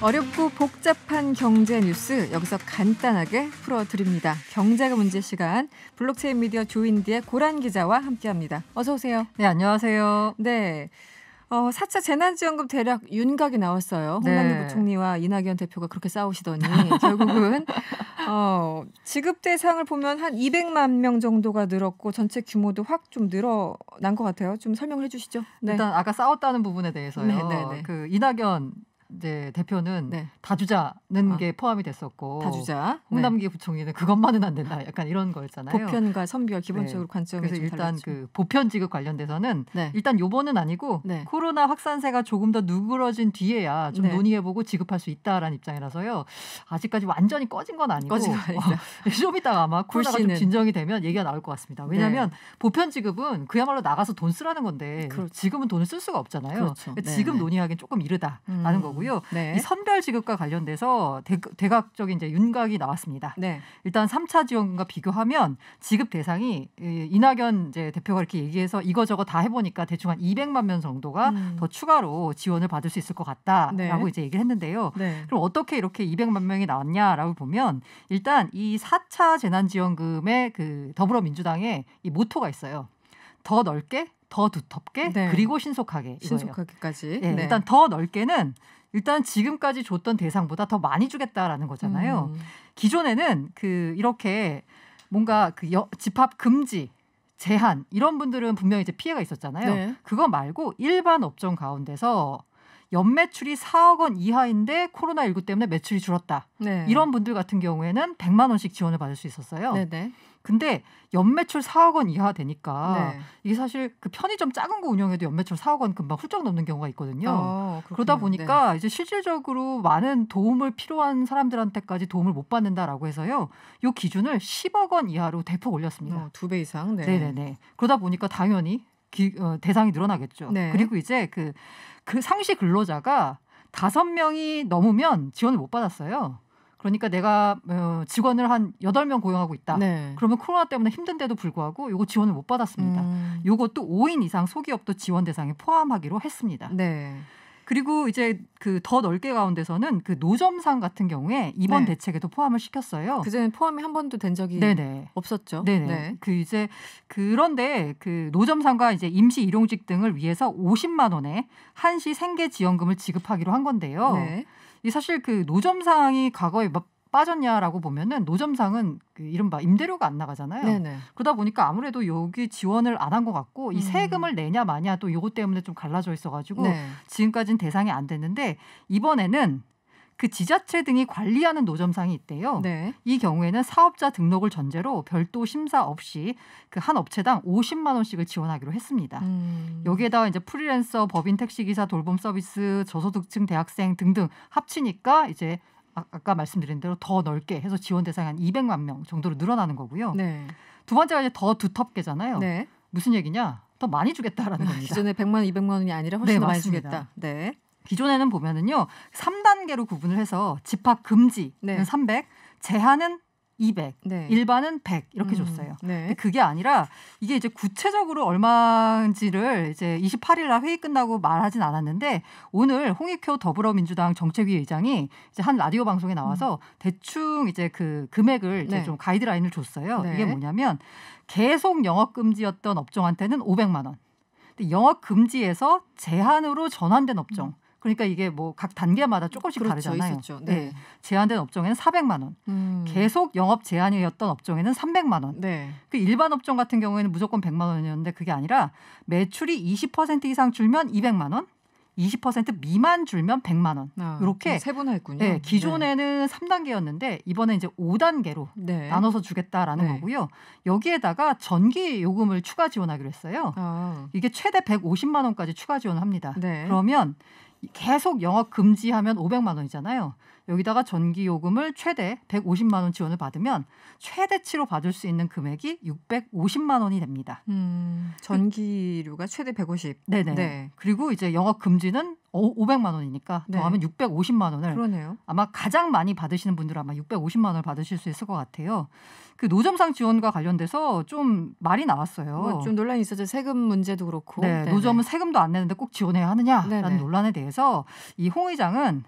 어렵고 복잡한 경제 뉴스 여기서 간단하게 풀어드립니다. 경제가 문제 시간 블록체인 미디어 조인디의 고란 기자와 함께합니다. 어서 오세요. 네, 안녕하세요. 네, 4차 재난지원금 대략 윤곽이 나왔어요. 홍남기 부총리와 이낙연 대표가 그렇게 싸우시더니 결국은 지급 대상을 보면 한 200만 명 정도가 늘었고 전체 규모도 확 좀 늘어난 것 같아요. 좀 설명을 해주시죠. 네. 일단 아까 싸웠다는 부분에 대해서요. 네. 그 이낙연 대표는 다주자는 게 포함이 됐었고 다주자. 홍남기 부총리는 그것만은 안 된다. 약간 이런 거였잖아요. 보편과 선별 기본적으로 관점이 그래서 좀 일단 달라지죠. 그 보편 지급 관련돼서는 네. 일단 요번은 아니고 코로나 확산세가 조금 더 누그러진 뒤에야 좀 논의해보고 지급할 수 있다라는 입장이라서요. 아직까지 완전히 꺼진 건 아니고 좀 이따가 아마 코로나가 좀 진정이 되면 얘기가 나올 것 같습니다. 왜냐하면 보편 지급은 그야말로 나가서 돈 쓰라는 건데 지금은 돈을 쓸 수가 없잖아요. 그렇죠. 지금 논의하기엔 조금 이르다라는 거고요. 이 선별 지급과 관련돼서 대각적인 이제 윤곽이 나왔습니다. 일단 3차 지원금과 비교하면 지급 대상이 이낙연 대표가 이렇게 얘기해서 이거저거 다 해보니까 대충 한 200만 명 정도가 더 추가로 지원을 받을 수 있을 것 같다라고 이제 얘기를 했는데요. 그럼 어떻게 이렇게 200만 명이 나왔냐라고 보면 일단 이 4차 재난지원금의 그 더불어민주당의 이 모토가 있어요. 더 넓게, 더 두텁게, 그리고 신속하게. 신속하게까지. 일단 더 넓게는 일단 지금까지 줬던 대상보다 더 많이 주겠다라는 거잖아요. 기존에는 이렇게 뭔가 집합 금지, 제한 이런 분들은 분명히 이제 피해가 있었잖아요. 그거 말고 일반 업종 가운데서 연매출이 4억 원 이하인데 코로나19 때문에 매출이 줄었다. 이런 분들 같은 경우에는 100만 원씩 지원을 받을 수 있었어요. 근데 연매출 4억 원 이하 되니까 이게 사실 그 편의점 작은 거 운영해도 연매출 4억 원 금방 훌쩍 넘는 경우가 있거든요. 그러다 보니까 이제 실질적으로 많은 도움을 필요한 사람들한테까지 도움을 못 받는다라고 해서요. 이 기준을 10억 원 이하로 대폭 올렸습니다. 2배 이상. 네네네. 그러다 보니까 당연히 대상이 늘어나겠죠. 그리고 이제 그 상시 근로자가 5명이 넘으면 지원을 못 받았어요. 그러니까 내가 직원을 한 8명 고용하고 있다. 그러면 코로나 때문에 힘든데도 불구하고 이거 지원을 못 받았습니다. 이것도 5인 이상 소기업도 지원 대상에 포함하기로 했습니다. 그리고 이제 그 더 넓게 가운데서는 그 노점상 같은 경우에 이번 대책에도 포함을 시켰어요. 그전에 포함이 한 번도 된 적이 없었죠. 그런데 그 노점상과 이제 임시 일용직 등을 위해서 50만 원의 한시 생계 지원금을 지급하기로 한 건데요. 이 사실 그 노점상이 과거에 빠졌냐라고 보면은 노점상은 그 이른바 임대료가 안 나가잖아요. 그러다 보니까 아무래도 여기 지원을 안 한 것 같고 이 세금을 내냐 마냐 또 이것 때문에 좀 갈라져 있어가지고 지금까지는 대상이 안 됐는데 이번에는 그 지자체 등이 관리하는 노점상이 있대요. 이 경우에는 사업자 등록을 전제로 별도 심사 없이 그 한 업체당 50만 원씩을 지원하기로 했습니다. 여기에다가 이제 프리랜서, 법인, 택시기사, 돌봄 서비스, 저소득층 대학생 등등 합치니까 이제 아까 말씀드린 대로 더 넓게 해서 지원 대상이 한 200만 명 정도로 늘어나는 거고요. 두 번째가 이제 더 두텁게잖아요. 무슨 얘기냐? 더 많이 주겠다라는 겁니다. 기존에 100만 원, 200만 원이 아니라 훨씬 더 많이 주겠다. 기존에는 보면은요. 3단계로 구분을 해서 집합 금지는 300, 제한은 200, 일반은 100 이렇게 줬어요. 근데 그게 아니라 이게 이제 구체적으로 얼마인지를 이제 28일 날 회의 끝나고 말하진 않았는데 오늘 홍익표 더불어민주당 정책위 의장이 이제 한 라디오 방송에 나와서 대충 이제 그 금액을 이제 좀 가이드라인을 줬어요. 이게 뭐냐면 계속 영업 금지였던 업종한테는 500만 원. 근데 영업 금지에서 제한으로 전환된 업종. 그러니까 이게 뭐 각 단계마다 조금씩 다르잖아요. 제한된 업종에는 400만 원. 계속 영업 제한이었던 업종에는 300만 원. 그 일반 업종 같은 경우에는 무조건 100만 원이었는데 그게 아니라 매출이 20% 이상 줄면 200만 원. 20% 미만 줄면 100만 원. 이렇게 세분화했군요. 기존에는 3단계였는데 이번에 이제 5단계로 나눠서 주겠다라는 거고요. 여기에다가 전기 요금을 추가 지원하기로 했어요. 이게 최대 150만 원까지 추가 지원을 합니다. 그러면 계속 영업 금지하면 500만 원이잖아요. 여기다가 전기요금을 최대 150만 원 지원을 받으면 최대치로 받을 수 있는 금액이 650만 원이 됩니다. 전기료가 최대 150. 그리고 이제 영업 금지는 500만 원이니까 더하면 650만 원을 그러네요. 아마 가장 많이 받으시는 분들은 아마 650만 원을 받으실 수 있을 것 같아요. 그 노점상 지원과 관련돼서 좀 말이 나왔어요. 좀 논란이 있었죠. 세금 문제도 그렇고. 노점은 세금도 안 내는데 꼭 지원해야 하느냐라는 논란에 대해서 이 홍 의장은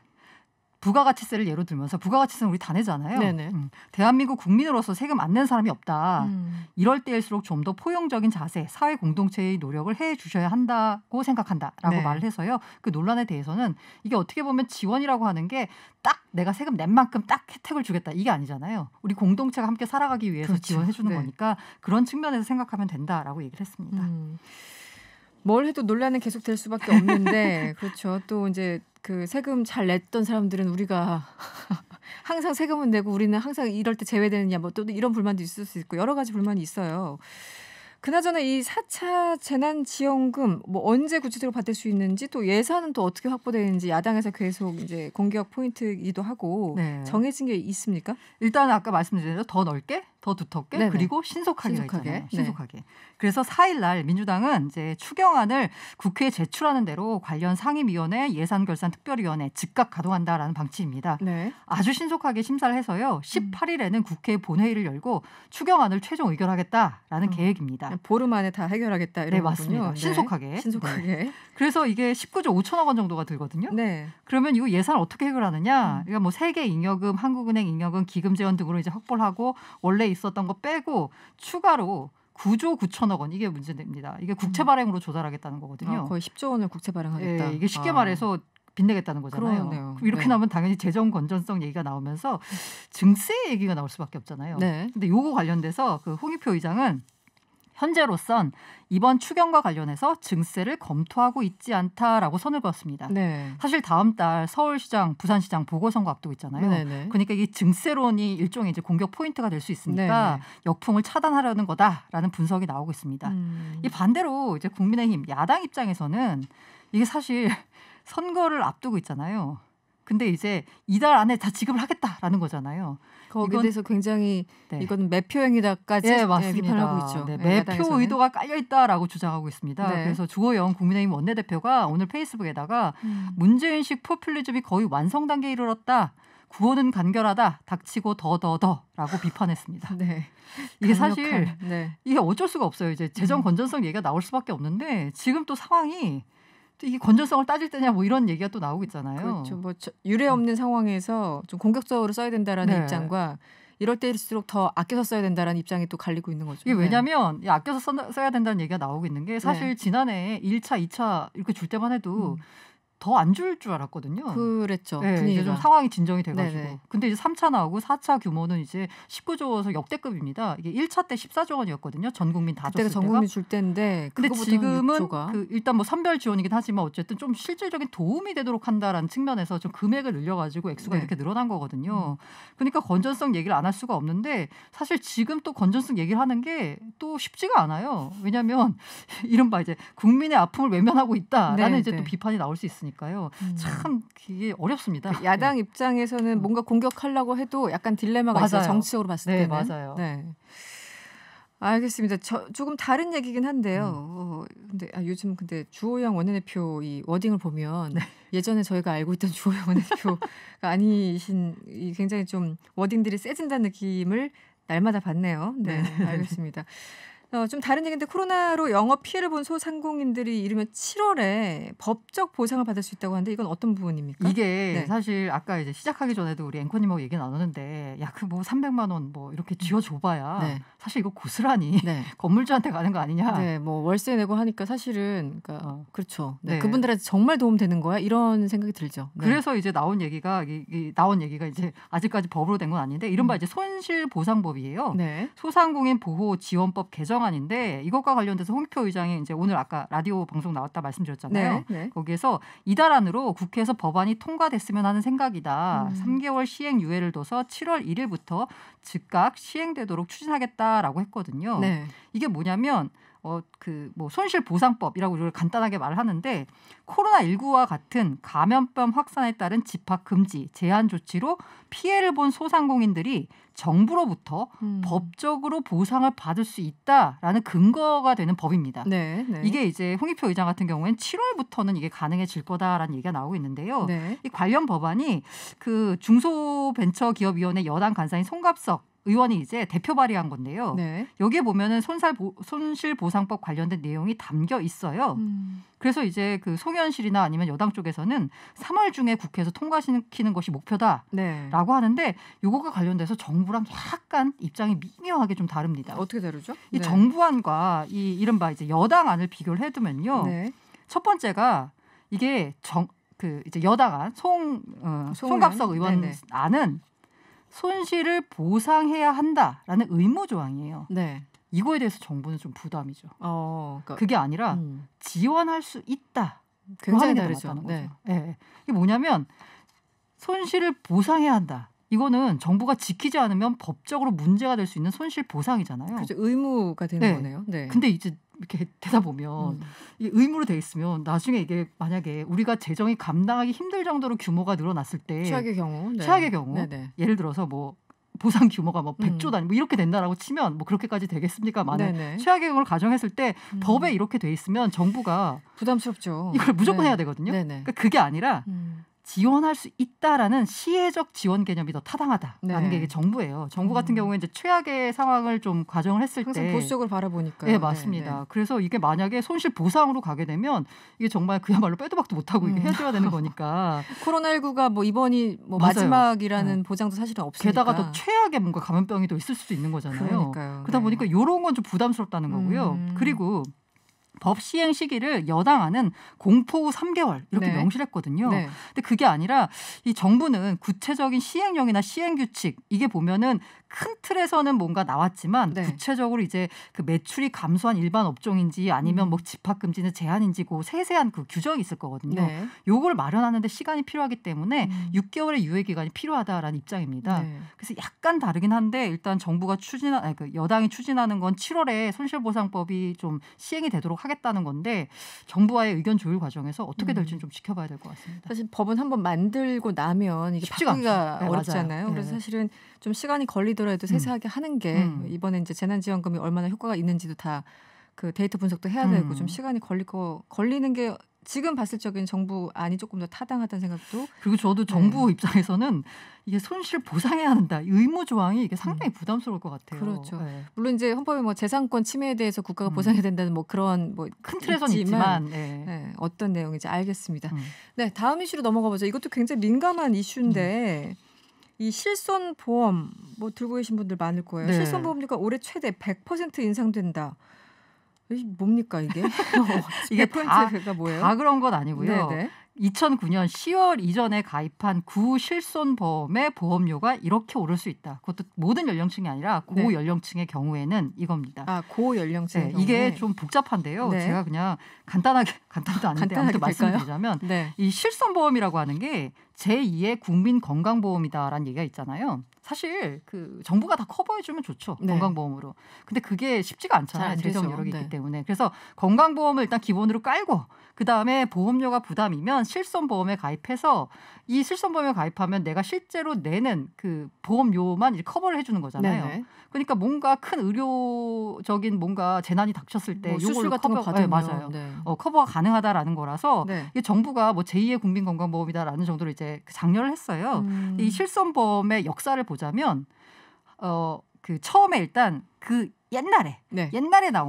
부가가치세를 예로 들면서 부가가치세는 우리 다 내잖아요. 대한민국 국민으로서 세금 안 낸 사람이 없다. 이럴 때일수록 좀 더 포용적인 자세, 사회 공동체의 노력을 해 주셔야 한다고 생각한다라고 말을 해서요. 그 논란에 대해서는 이게 어떻게 보면 지원이라고 하는 게 딱 내가 세금 낸 만큼 딱 혜택을 주겠다 이게 아니잖아요. 우리 공동체가 함께 살아가기 위해서 지원해 주는 거니까 그런 측면에서 생각하면 된다라고 얘기를 했습니다. 뭘 해도 논란은 계속될 수밖에 없는데 그렇죠. 또 이제 그 세금 잘 냈던 사람들은 우리가 항상 세금은 내고 우리는 항상 이럴 때 제외되느냐 뭐 또 이런 불만도 있을 수 있고 여러 가지 불만이 있어요. 그나저나 이 4차 재난지원금 뭐 언제 구체적으로 받을 수 있는지 또 예산은 또 어떻게 확보되는지 야당에서 계속 이제 공격 포인트이기도 하고 정해진 게 있습니까? 일단 아까 말씀드린 대로 더 넓게, 더 두텁게 그리고 신속하게. 신속하게. 그래서 4일 날 민주당은 이제 추경안을 국회에 제출하는 대로 관련 상임위원회, 예산결산특별위원회 즉각 가동한다라는 방침입니다. 아주 신속하게 심사를 해서요. 18일에는 국회 본회의를 열고 추경안을 최종 의결하겠다라는 계획입니다. 보름 안에 다 해결하겠다 이런 거군요. 맞습니다. 신속하게. 그래서 이게 19조 5천억 원 정도가 들거든요. 그러면 이거 예산을 어떻게 해결하느냐? 그러니까 뭐 세계 잉여금, 한국은행 잉여금, 기금 재원 등으로 이제 확보를 하고 원래 있었던 거 빼고 추가로 9조 9천억 원 이게 문제됩니다. 이게 국채 발행으로 조달하겠다는 거거든요. 거의 10조 원을 국채 발행하겠다. 이게 쉽게 말해서 빚내겠다는 거잖아요. 그러네요. 이렇게 나오면 당연히 재정 건전성 얘기가 나오면서 증세 얘기가 나올 수밖에 없잖아요. 근데 요거 관련돼서 그 홍익표 의장은 현재로선 이번 추경과 관련해서 증세를 검토하고 있지 않다라고 선을 그었습니다. 사실 다음 달 서울시장, 부산시장 보궐선거 앞두고 있잖아요. 그러니까 이 증세론이 일종의 이제 공격 포인트가 될 수 있으니까 역풍을 차단하려는 거다라는 분석이 나오고 있습니다. 이 반대로 이제 국민의힘 야당 입장에서는 이게 사실 선거를 앞두고 있잖아요. 근데 이제 이달 안에 다 지급을 하겠다라는 거잖아요. 거기에 대해서 굉장히 이건 매표행위다까지 비판하고 있죠. 매표 의도가 깔려 있다라고 주장하고 있습니다. 그래서 주호영 국민의힘 원내대표가 오늘 페이스북에다가 문재인식 포퓰리즘이 거의 완성 단계에 이르렀다. 구호는 간결하다. 닥치고 더라고 비판했습니다. 이게 사실 이게 어쩔 수가 없어요. 이제 재정 건전성 얘기가 나올 수밖에 없는데 지금 또 상황이 이게 건전성을 따질 때냐 뭐 이런 얘기가 또 나오고 있잖아요. 그렇죠. 뭐 유례 없는 상황에서 좀 공격적으로 써야 된다라는 입장과 이럴 때일수록 더 아껴서 써야 된다라는 입장이 또 갈리고 있는 거죠. 이게 왜냐하면 아껴서 써야 된다는 얘기가 나오고 있는 게 사실 지난해 1차, 2차 이렇게 줄 때만 해도 더 안 줄 줄 알았거든요. 그랬죠. 이제 좀 상황이 진정이 돼가지고. 근데 이제 3차 나오고 4차 규모는 이제 19조에서 역대급입니다. 이게 1차 때 14조 원이었거든요. 전 국민 다 줬을 때가. 전 국민 줄 때인데. 근데 지금은 그 일단 뭐 선별 지원이긴 하지만 어쨌든 좀 실질적인 도움이 되도록 한다라는 측면에서 좀 금액을 늘려가지고 액수가 이렇게 늘어난 거거든요. 그러니까 건전성 얘기를 안 할 수가 없는데 사실 지금 또 건전성 얘기를 하는 게 또 쉽지가 않아요. 왜냐하면 이른바 이제 국민의 아픔을 외면하고 있다라는 이제 또 비판이 나올 수 있으니까. 참 이게 어렵습니다. 야당 입장에서는 뭔가 공격하려고 해도 약간 딜레마가 있어요. 정치적으로 봤을 때는. 맞아요. 알겠습니다. 조금 다른 얘기긴 한데요. 근데 요즘 근데 주호영 원내대표 이 워딩을 보면 예전에 저희가 알고 있던 주호영 원내대표가 아니신 굉장히 좀 워딩들이 세진다는 느낌을 날마다 받네요. 알겠습니다. 좀 다른 얘기인데 코로나로 영업 피해를 본 소상공인들이 이르면 7월에 법적 보상을 받을 수 있다고 하는데 이건 어떤 부분입니까? 이게 사실 아까 이제 시작하기 전에도 우리 앵커님하고 얘기 나눴는데 야, 그 뭐 300만 원 뭐 이렇게 쥐어줘봐야 사실 이거 고스란히 건물주한테 가는 거 아니냐. 뭐 월세 내고 하니까 사실은 그러니까 그렇죠. 그분들한테 정말 도움 되는 거야 이런 생각이 들죠. 그래서 이제 나온 얘기가 이제 아직까지 법으로 된 건 아닌데 이른바 이제 손실보상법이에요. 소상공인 보호 지원법 개정 인데 이것과 관련돼서 홍익표 의장이 이제 오늘 아까 라디오 방송 나왔다 말씀드렸잖아요. 거기에서 이달 안으로 국회에서 법안이 통과됐으면 하는 생각이다. 3개월 시행 유예를 둬서 7월 1일부터 즉각 시행되도록 추진하겠다라고 했거든요. 이게 뭐냐면 뭐 손실보상법이라고 이걸 간단하게 말을 하는데 코로나19와 같은 감염병 확산에 따른 집합 금지, 제한 조치로 피해를 본 소상공인들이 정부로부터 법적으로 보상을 받을 수 있다라는 근거가 되는 법입니다. 이게 이제 홍익표 의장 같은 경우에는 7월부터는 이게 가능해질 거다라는 얘기가 나오고 있는데요. 이 관련 법안이 그 중소벤처기업위원회 여당 간사인 송갑석 의원이 이제 대표 발의한 건데요. 네. 여기에 보면은 손실보상법 관련된 내용이 담겨 있어요. 그래서 이제 그 송영실이나 아니면 여당 쪽에서는 3월 중에 국회에서 통과시키는 것이 목표다라고 네. 하는데 이거가 관련돼서 정부랑 약간 입장이 미묘하게 좀 다릅니다. 어떻게 다르죠? 이 네. 정부안과 이 이른바 이제 여당안을 비교를 해두면요. 네. 첫 번째가 이게 이제 여당안 송갑석 의원 네네. 안은 손실을 보상해야 한다라는 의무 조항이에요. 네. 이거에 대해서 정부는 좀 부담이죠. 그러니까, 그게 아니라 지원할 수 있다. 굉장히 다르죠. 네. 네. 이게 뭐냐면 손실을 보상해야 한다. 이거는 정부가 지키지 않으면 법적으로 문제가 될 수 있는 손실 보상이잖아요. 그렇죠. 의무가 되는 네. 거네요. 네. 근데 이제 이렇게 되다 보면 이게 의무로 돼 있으면 나중에 이게 만약에 우리가 재정이 감당하기 힘들 정도로 규모가 늘어났을 때 최악의 경우 네네. 예를 들어서 뭐 보상 규모가 뭐 100조 단위 뭐 이렇게 된다라고 치면 뭐 그렇게까지 되겠습니까만은 최악의 경우를 가정했을 때 법에 이렇게 돼 있으면 정부가 부담스럽죠. 이걸 무조건 해야 되거든요. 그러니까 그게 아니라 지원할 수 있다라는 시혜적 지원 개념이 더 타당하다라는 게 이게 정부예요. 정부 같은 경우에 이제 최악의 상황을 좀 가정을 했을 때 보수적으로 바라보니까요. 네, 맞습니다. 네. 그래서 이게 만약에 손실 보상으로 가게 되면 이게 정말 그야말로 빼도 박도 못하고 이게 해줘야 되는 거니까. 코로나19가 뭐 이번이 뭐 마지막이라는 보장도 사실은 없으니까. 게다가 더 최악의 뭔가 감염병이 더 있을 수도 있는 거잖아요. 그러니까요. 그러다 보니까 이런 건 좀 부담스럽다는 거고요. 그리고 법 시행 시기를 여당안은 공포 후 3개월 이렇게 네. 명시를 했거든요. 네. 근데 그게 아니라 이 정부는 구체적인 시행령이나 시행규칙 이게 보면은 큰 틀에서는 뭔가 나왔지만 네. 구체적으로 이제 그 매출이 감소한 일반 업종인지 아니면 뭐 집합금지는 제한인지 그 세세한 그 규정이 있을 거거든요. 네. 요걸 마련하는데 시간이 필요하기 때문에 6개월의 유예 기간이 필요하다라는 입장입니다. 네. 그래서 약간 다르긴 한데 일단 정부가 여당이 추진하는 건 7월에 손실보상법이 좀 시행이 되도록 하겠다는 건데 정부와의 의견 조율 과정에서 어떻게 될지는 좀 지켜봐야 될 것 같습니다. 사실 법은 한번 만들고 나면 이게 바꾸기가 네, 어렵잖아요. 그래서 사실은 좀 시간이 걸리더라도 세세하게 하는 게 이번에 이제 재난지원금이 얼마나 효과가 있는지도 다 그 데이터 분석도 해야 되고 좀 시간이 걸리는 게 지금 봤을 적엔 정부 안이 조금 더 타당하다는 생각도. 그리고 저도 정부 입장에서는 이게 손실 보상해야 한다. 의무 조항이 이게 상당히 부담스러울 것 같아요. 그렇죠. 네. 물론 이제 헌법에 뭐 재산권 침해에 대해서 국가가 보상해야 된다는 뭐 그런 뭐 큰 틀에서는 있지만 네, 어떤 내용인지 알겠습니다. 네, 다음 이슈로 넘어가 보죠. 이것도 굉장히 민감한 이슈인데 이 실손보험 뭐 들고 계신 분들 많을 거예요. 네. 실손보험료가 올해 최대 100% 인상된다. 뭡니까 이게? 이게 100%가 뭐예요? 다 그런 건 아니고요. 네네. 2009년 10월 이전에 가입한 구실손보험의 보험료가 이렇게 오를 수 있다. 그것도 모든 연령층이 아니라 고연령층의 경우에는 이겁니다. 고연령층. 이게 좀 복잡한데요. 네. 제가 그냥 간단도 아닌데 아무튼 말씀드리자면 이 실손보험이라고 하는 게 제2의 국민건강보험이다라는 얘기가 있잖아요. 사실 그 정부가 다 커버해주면 좋죠. 네. 건강보험으로. 근데 그게 쉽지가 않잖아요. 재정 여력이 있기 때문에. 그래서 건강보험을 일단 기본으로 깔고 그다음에 보험료가 부담이면 실손보험에 가입해서 이 실손보험에 가입하면 내가 실제로 내는 그 보험료만 이렇게 커버를 해주는 거잖아요. 네네. 그러니까 뭔가 큰 의료적인 뭔가 재난이 닥쳤을 때 수술 같은 거 받으면 맞아요. 커버가 가능하다라는 거라서 이게 정부가 뭐 제2의 국민건강보험이다라는 정도로 이제 장려를 했어요. 이 실손보험의 역사를 보자면 그 처음에 일단 그 옛날에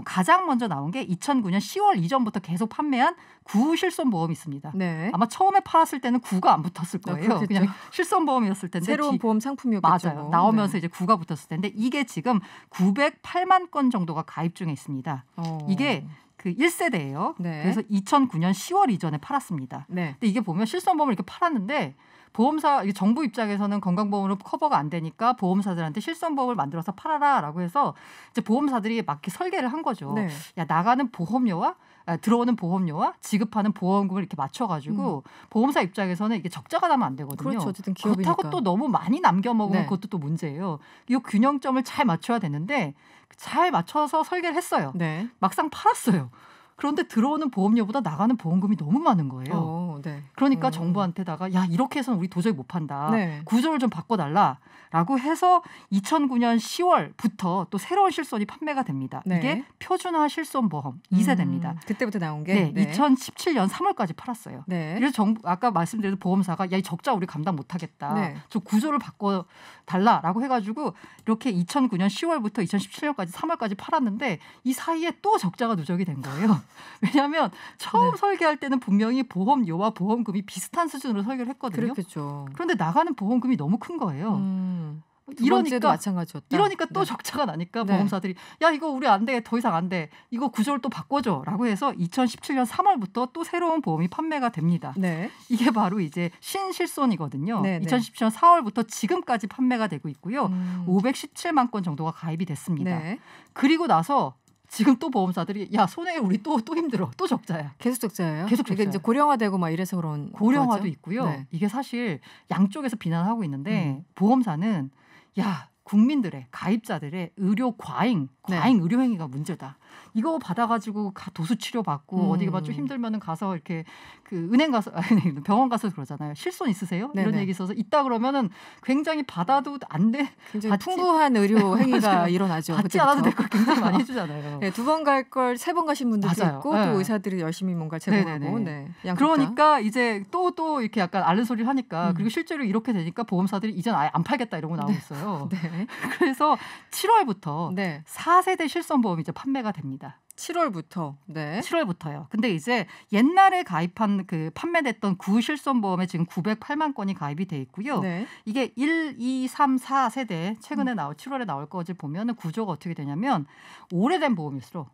가장 먼저 나온 게 2009년 10월 이전부터 계속 판매한 구실손보험이 있습니다. 네. 아마 처음에 팔았을 때는 구가 안 붙었을 거예요. 그냥 실손보험이었을 텐데 새로운 보험 상품이었겠죠. 맞아요. 나오면서 이제 구가 붙었을 텐데 이게 지금 908만 건 정도가 가입 중에 있습니다. 이게 그 1세대예요. 그래서 2009년 10월 이전에 팔았습니다. 근데 이게 보면 실손보험을 이렇게 팔았는데 보험사 정부 입장에서는 건강보험으로 커버가 안 되니까 보험사들한테 실손보험을 만들어서 팔아라라고 해서 이제 보험사들이 막 설계를 한 거죠. 야 나가는 보험료와 들어오는 보험료와 지급하는 보험금을 이렇게 맞춰가지고 보험사 입장에서는 이게 적자가 나면 안 되거든요. 그렇죠. 어쨌든 기업이니까. 그렇다고 또 너무 많이 남겨먹으면 그것도 또 문제예요. 이 균형점을 잘 맞춰야 되는데 잘 맞춰서 설계를 했어요. 막상 팔았어요. 그런데 들어오는 보험료보다 나가는 보험금이 너무 많은 거예요. 네. 그러니까 정부한테다가 야 이렇게 해서는 우리 도저히 못 판다. 네. 구조를 좀 바꿔달라라고 해서 2009년 10월부터 또 새로운 실손이 판매가 됩니다. 네. 이게 표준화 실손보험 2세대입니다. 그때부터 나온 게? 네. 2017년 3월까지 팔았어요. 네. 그래서 정부 아까 말씀드린 보험사가 야 이 적자 우리 감당 못하겠다. 네. 저 구조를 바꿔달라라고 해가지고 이렇게 2009년 10월부터 2017년까지 3월까지 팔았는데 이 사이에 또 적자가 누적이 된 거예요. 왜냐하면 처음 설계할 때는 분명히 보험료와 보험금이 비슷한 수준으로 설계를 했거든요. 그렇겠죠. 그런데 나가는 보험금이 너무 큰 거예요. 이러니까 마찬가지였다. 이러니까 또 적자가 나니까 보험사들이 야 이거 우리 안 돼. 더 이상 안 돼. 이거 구조를 또 바꿔줘라고 해서 2017년 3월부터 또 새로운 보험이 판매가 됩니다. 네. 이게 바로 이제 신실손이거든요. 네, 2017년 4월부터 지금까지 판매가 되고 있고요. 517만 건 정도가 가입이 됐습니다. 네. 그리고 나서 지금 또 보험사들이 야 손해 우리 또 힘들어. 또 적자야. 계속 적자예요? 계속 적자예요. 이게 이제 고령화되고 막 이래서 그런 고령화도 거죠? 있고요. 네. 이게 사실 양쪽에서 비난하고 있는데 보험사는 야 국민들의 가입자들의 의료 과잉 의료 행위가 문제다. 이거 받아가지고 도수 치료 받고 어디 가 좀 힘들면은 가서 이렇게 그 은행 가서 병원 가서 그러잖아요. 실손 있으세요? 네네. 이런 얘기 있어서 있다 그러면은 굉장히 받아도 안 돼. 굉장히 풍부한 의료 행위가 일어나죠. 받지 않아도 될 걸 굉장히 많이 해주잖아요. 네, 2번 갈 걸 3번 가신 분들도 맞아요. 있고 또 의사들이 열심히 뭔가 제공하고. 네. 그러니까 이제 또 이렇게 약간 앓는 소리를 하니까 그리고 실제로 이렇게 되니까 보험사들이 이젠 아예 안 팔겠다 이런 거 나오고 있어요. 네. 그래서 7월부터 4세대 실손보험이 이제 판매가 됩니다. 7월부터. 네. 7월부터요. 근데 이제 옛날에 가입한 그 판매됐던 구실손보험에 지금 908만 건이 가입이 돼 있고요. 네. 이게 1, 2, 3, 4세대 최근에 7월에 나올 거지 보면은 구조가 어떻게 되냐면 오래된 보험일수록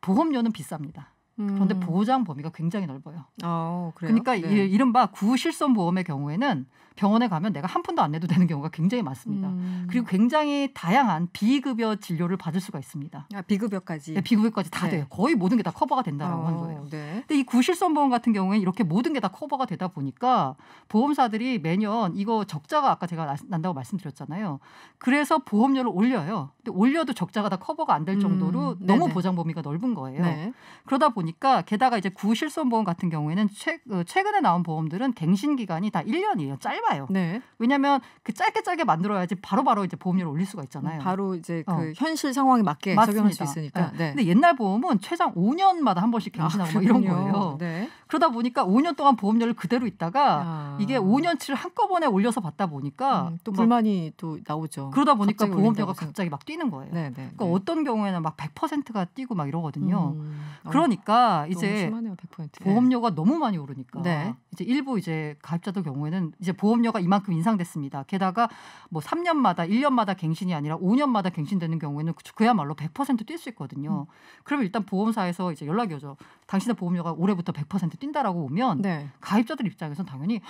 보험료는 비쌉니다. 그런데 보장 범위가 굉장히 넓어요. 그래요? 그러니까 이른바 구실손보험의 경우에는 병원에 가면 내가 한 푼도 안 내도 되는 경우가 굉장히 많습니다. 그리고 굉장히 다양한 비급여 진료를 받을 수가 있습니다. 비급여까지? 네, 비급여까지 다 돼요. 거의 모든 게 다 커버가 된다라고 하는 거예요. 근데 이 구실손보험 같은 경우에는 이렇게 모든 게 다 커버가 되다 보니까 보험사들이 매년 이거 적자가 아까 제가 난다고 말씀드렸잖아요. 그래서 보험료를 올려요. 근데 올려도 적자가 다 커버가 안 될 정도로 너무 보장 범위가 넓은 거예요. 그러다 보니까 게다가 이제 구실손보험 같은 경우에는 최근에 나온 보험들은 갱신 기간이 다 1년이에요. 짧아요. 왜냐하면 그 짧게 만들어야지 바로바로 이제 보험료를 올릴 수가 있잖아요. 바로 이제 그 현실 상황에 맞게 적용할 수 있으니까. 근데 옛날 보험은 최장 5년마다 한 번씩 갱신하고 막 이런 거예요. 그러다 보니까 5년 동안 보험료를 그대로 있다가 이게 5년치를 한꺼번에 올려서 받다 보니까 또 불만이 또 나오죠. 그러다 보니까 보험료가 갑자기 막 뛰는 거예요. 그러니까 어떤 경우에는 막 100%가 뛰고 막 이러거든요. 그러니까 이제 심하네요, 100%. 보험료가 너무 많이 오르니까 이제 일부 이제 가입자들 경우에는 이제 보험료가 이만큼 인상됐습니다. 게다가 뭐 3년마다 1년마다 갱신이 아니라 5년마다 갱신되는 경우에는 그야말로 100% 뛸 수 있거든요. 그러면 일단 보험사에서 이제 연락이 오죠. 당신의 보험료가 올해부터 100% 뛴다라고 오면 가입자들 입장에서는 당연히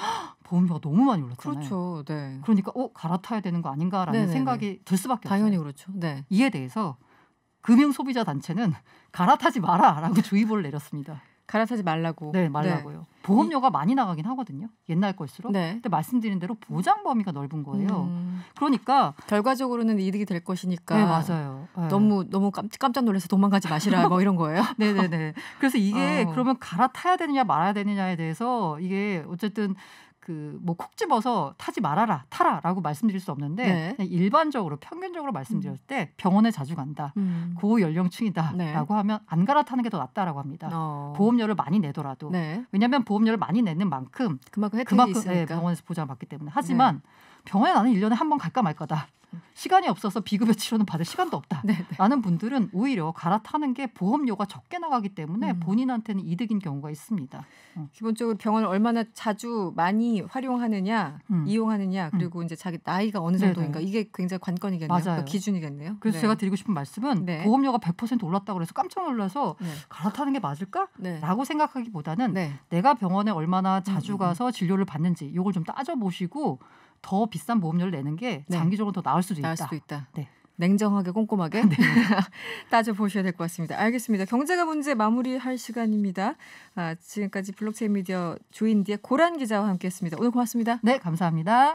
보험료가 너무 많이 올랐잖아요. 그렇죠. 그러니까 갈아타야 되는 거 아닌가라는 생각이 들 수밖에 없어요. 당연히 그렇죠. 이에 대해서 금융소비자단체는 갈아타지 마라라고 주의보를 내렸습니다. 갈아타지 말라고. 네, 말라고요. 보험료가 많이 나가긴 하거든요. 옛날 걸수록. 근데 말씀드린 대로 보장 범위가 넓은 거예요. 그러니까 결과적으로는 이득이 될 것이니까. 네, 맞아요. 너무 깜짝 놀라서 도망가지 마시라 뭐 이런 거예요. 네네네. 그래서 이게 그러면 갈아타야 되느냐 말아야 되느냐에 대해서 이게 어쨌든 뭐 콕 집어서 타지 말아라, 타라라고 말씀드릴 수 없는데 일반적으로 평균적으로 말씀드렸을 때 병원에 자주 간다, 고연령층이다라고 하면 안 갈아타는 게 더 낫다라고 합니다. 보험료를 많이 내더라도 왜냐하면 보험료를 많이 내는 만큼 혜택이 있으니까. 병원에서 보장을 받기 때문에. 하지만 병원에 나는 1년에 한 번 갈까 말 거다. 시간이 없어서 비급여 치료는 받을 시간도 없다. 라는 분들은 오히려 갈아타는 게 보험료가 적게 나가기 때문에 본인한테는 이득인 경우가 있습니다. 기본적으로 병원을 얼마나 자주 많이 활용하느냐, 이용하느냐, 그리고 이제 자기 나이가 어느 정도인가 이게 굉장히 관건이겠네요. 맞아요. 기준이겠네요. 그래서 제가 드리고 싶은 말씀은 보험료가 100% 올랐다고 해서 깜짝 놀라서 갈아타는 게 맞을까? 라고 생각하기보다는 내가 병원에 얼마나 자주 가서 진료를 받는지 이걸 좀 따져보시고 더 비싼 보험료를 내는 게 장기적으로 더 나을 수도 있다. 나을 수도 있다. 냉정하게 꼼꼼하게 따져보셔야 될 것 같습니다. 알겠습니다. 경제가 문제 마무리할 시간입니다. 지금까지 블록체인 미디어 조인디의 고란 기자와 함께했습니다. 오늘 고맙습니다. 네, 감사합니다.